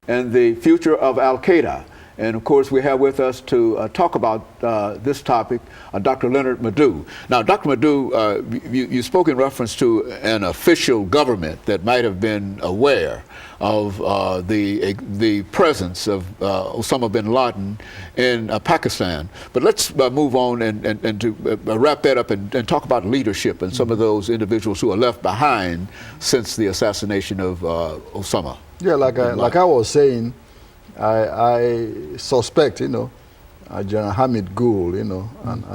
and the future of Al-Qaeda. And of course, we have with us to talk about this topic Dr. LMadu3. Now, Dr. LMadu3, you spoke in reference to an official government that might have been aware of the presence of Osama bin Laden in Pakistan. But let's move on and to wrap that up and talk about leadership and some of those individuals who are left behind since the assassination of Osama. Yeah, like I was saying, I suspect, General Hamid Gul, and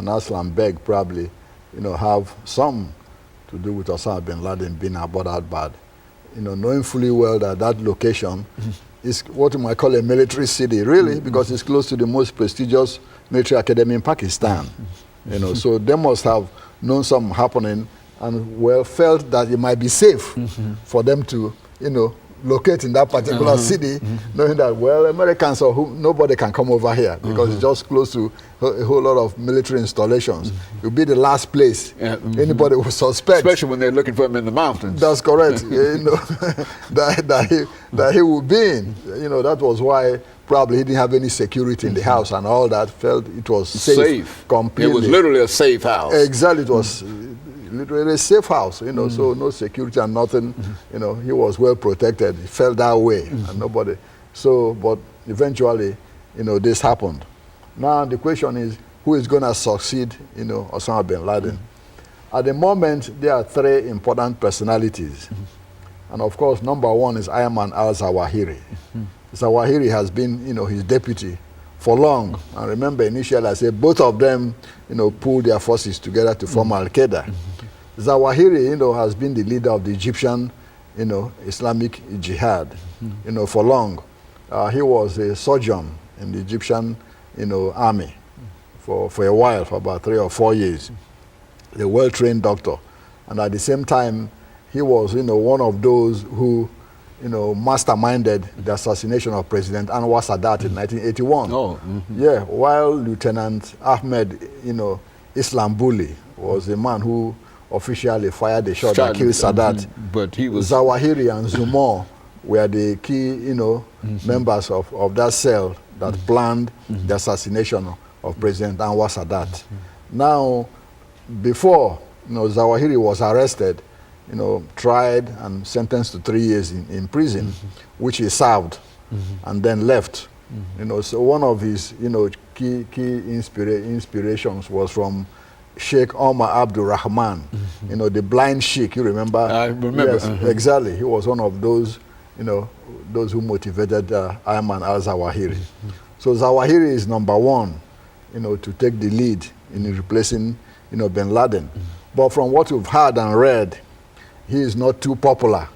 Aslam Beg probably, have some to do with Osama bin Laden being about bad. Knowing fully well that that location is what you might call a military city, really, because it's close to the most prestigious military academy in Pakistan. So they must have known something happening and felt that it might be safe for them to, locate in that particular city, knowing that, Americans or nobody can come over here because it's just close to a whole lot of military installations. It would be the last place anybody would suspect. Especially when they're looking for him in the mountains. That's correct. that he would be in. That was why probably he didn't have any security in the house and all that. Felt it was safe. Completely. It was literally a safe house. Exactly. It was literally a safe house, so no security and nothing, he was well protected. He felt that way and nobody. So, but eventually, this happened. Now the question is, who is going to succeed, Osama bin Laden? At the moment, there are three important personalities. And of course, number one is Ayman al-Zawahiri. Zawahiri has been, his deputy for long. And remember, initially I said both of them, pulled their forces together to form Al-Qaeda. Zawahiri, has been the leader of the Egyptian, Islamic Jihad, for long. He was a surgeon in the Egyptian, army for a while, for about 3 or 4 years. A well-trained doctor. And at the same time, he was, one of those who, masterminded the assassination of President Anwar Sadat in 1981. Oh, yeah, while Lieutenant Ahmed, Islambuli was the man who officially fired the shot that killed Sadat. But he was Zawahiri and Zumor were the key, members of that cell that planned the assassination of President Anwar Sadat. Now, before Zawahiri was arrested, tried and sentenced to 3 years in prison, which he served and then left. So one of his key inspirations was from Sheikh Omar Abdul Rahman, the blind sheikh, you remember? I remember. Yes, exactly. He was one of those, those who motivated Ayman al-Zawahiri. So Zawahiri is number one, to take the lead in replacing, bin Laden. But from what we've heard and read, he is not too popular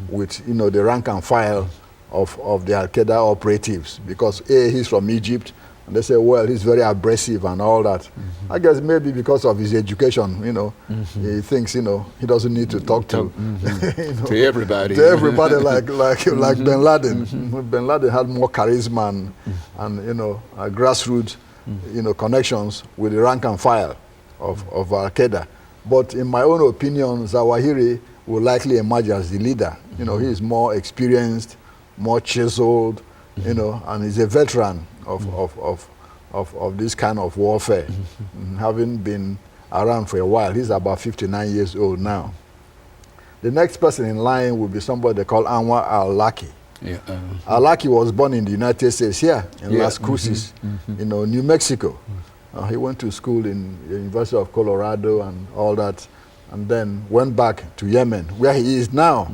with, the rank and file of the Al-Qaeda operatives because he's from Egypt. And they say, he's very abrasive and all that. I guess maybe because of his education, he thinks, he doesn't need to talk to, to everybody. To everybody like bin Laden. Bin Laden had more charisma and grassroots, connections with the rank and file of Al-Qaeda. But in my own opinion, Zawahiri will likely emerge as the leader. He is more experienced, more chiseled, and he's a veteran of this kind of warfare, having been around for a while. He's about 59 years old now. The next person in line will be somebody called Anwar al-Awlaki. Yeah, Al-Awlaki was born in the United States here, in Las Cruces, New Mexico. He went to school in the University of Colorado and all that, and then went back to Yemen, where he is now.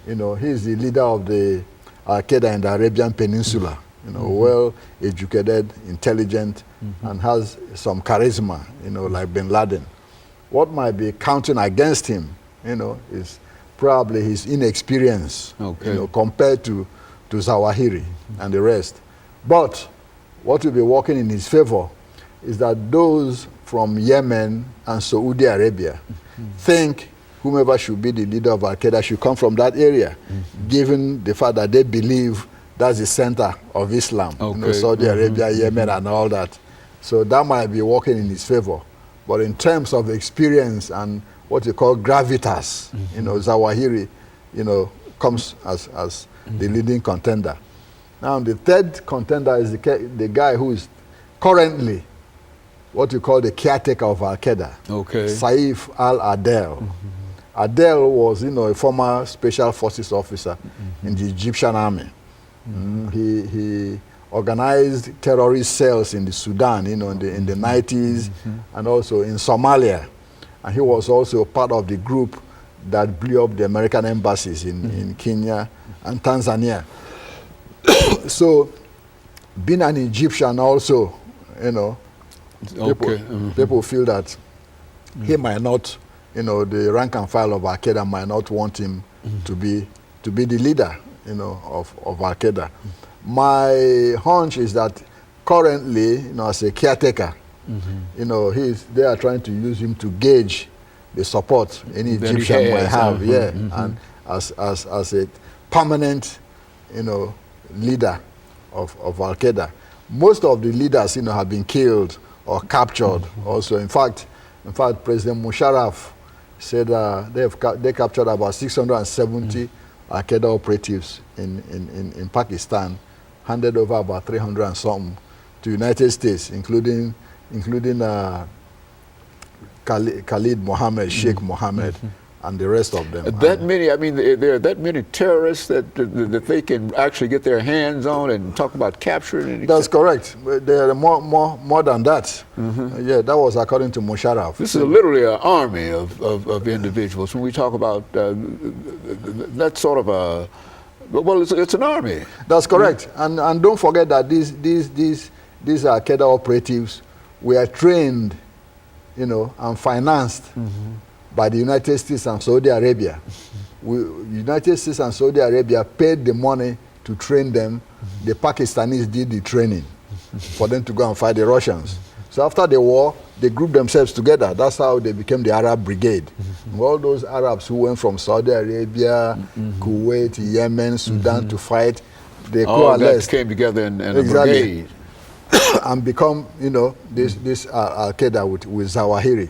He's the leader of the Al-Qaeda in the Arabian Peninsula. Well-educated, intelligent, and has some charisma, like bin Laden. What might be counting against him, is probably his inexperience, compared to Zawahiri and the rest. But what will be working in his favor is that those from Yemen and Saudi Arabia think whomever should be the leader of Al-Qaeda should come from that area, given the fact that they believe that's the center of Islam, Saudi Arabia, Yemen, and all that. So that might be working in his favor. But in terms of experience and what you call gravitas, Zawahiri, comes as the leading contender. Now, the third contender is the guy who is currently what you call the caretaker of Al-Qaeda, okay. Saif al-Adel. Adel was, a former special forces officer in the Egyptian army. He organized terrorist cells in the Sudan, in the 90s, and also in Somalia. And he was also part of the group that blew up the American embassies in Kenya and Tanzania. So, being an Egyptian also, people feel that he might not, the rank and file of Al-Qaeda might not want him to be the leader, of Al-Qaeda. My hunch is that currently, as a caretaker, they are trying to use him to gauge the support any Egyptian might have, and as a permanent, leader of Al-Qaeda. Most of the leaders, have been killed or captured. Also, in fact, President Musharraf said they captured about 670 Al-Qaeda operatives in Pakistan, handed over about 300 and something to United States, including Khalid Mohammed, Sheikh Mohammed, and the rest of them. That many, there are that many terrorists that they can actually get their hands on and talk about capturing. That's correct. There are more than that. Yeah, that was according to Musharraf. This is literally an army of individuals. When we talk about that sort of a, well, it's an army. That's correct. And don't forget that these Al-Qaeda operatives were trained, and financed by the United States and Saudi Arabia. United States and Saudi Arabia paid the money to train them. The Pakistanis did the training for them to go and fight the Russians. So after the war, they grouped themselves together. That's how they became the Arab Brigade. All those Arabs who went from Saudi Arabia, Kuwait, Yemen, Sudan to fight, they coalesced. That came together in a brigade. And become, this Al-Qaeda with Zawahiri.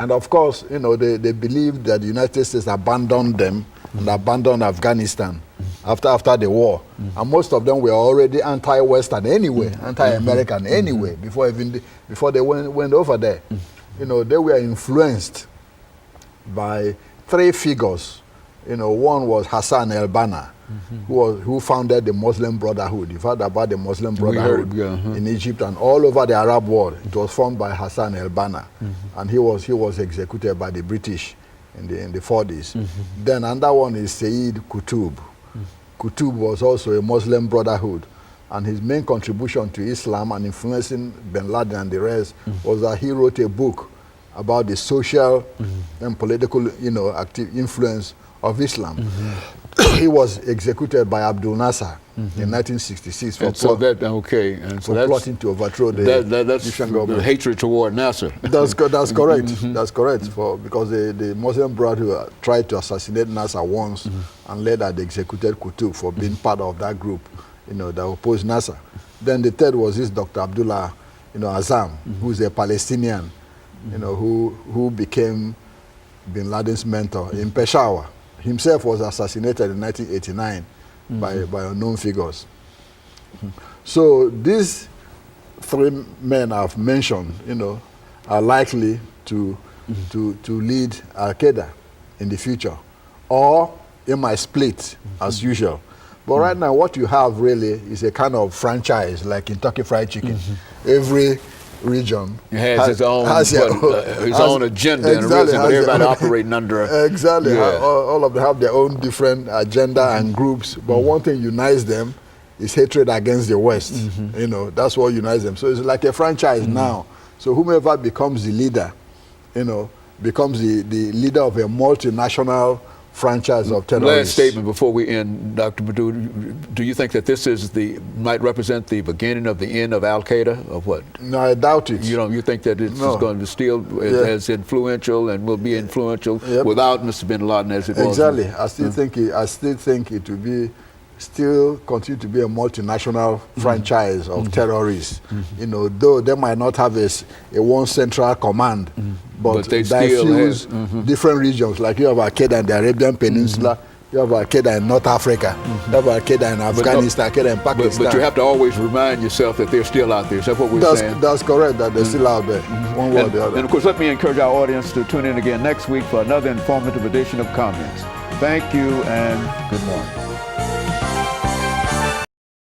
And of course, they believed that the United States abandoned them and abandoned Afghanistan after the war. And most of them were already anti-Western anyway, anti-American anyway, before they went over there. They were influenced by three figures. One was Hassan al-Banna, who founded the Muslim Brotherhood. You've heard about the Muslim Brotherhood in Egypt and all over the Arab world. It was formed by Hassan al-Banna, and he was executed by the British in the 40s. Then another one is Sayyid Qutb. Qutb was also a Muslim Brotherhood, and his main contribution to Islam and influencing bin Laden and the rest was that he wrote a book about the social and political, active influence of Islam. He was executed by Abdul Nasser in 1966 for plotting to overthrow the Egyptian government. The hatred toward Nasser. That's correct. That's correct. Because the Muslim Brotherhood tried to assassinate Nasser once, and later they executed Qutb for being part of that group, that opposed Nasser. Then the third was this Dr. Abdullah, Azam, who's a Palestinian, who became bin Laden's mentor in Peshawar. Himself was assassinated in 1989 by unknown figures. So these three men I've mentioned, are likely to lead Al-Qaeda in the future, or it might split as usual. But right now, what you have really is a kind of franchise, like in Kentucky Fried Chicken. Every region has its own agenda, and everybody operating under. Exactly. Yeah. All of them have their own different agenda and groups, but one thing unites them is hatred against the West. That's what unites them. So it's like a franchise now. So whomever becomes the leader, becomes the leader of a multinational franchise of terrorists. Last statement before we end, Dr. Madu. Do you think that this might represent the beginning of the end of Al-Qaeda, or what? No, I doubt it. You think that it's going to still as influential and will be influential without Mr. bin Laden as it was? Exactly. I still think it will be still continue to be a multinational franchise of terrorists. Though they might not have a one central command, but they diffuse different regions. Like you have Al-Qaeda in the Arabian Peninsula, You have Al-Qaeda in North Africa. You have Al-Qaeda in Afghanistan, Al-Qaeda in Pakistan. But you have to always remind yourself that they're still out there. Is that what we're saying? That's correct, that they're still out there, one way or the other. And of course, let me encourage our audience to tune in again next week for another informative edition of Comments. Thank you and good morning.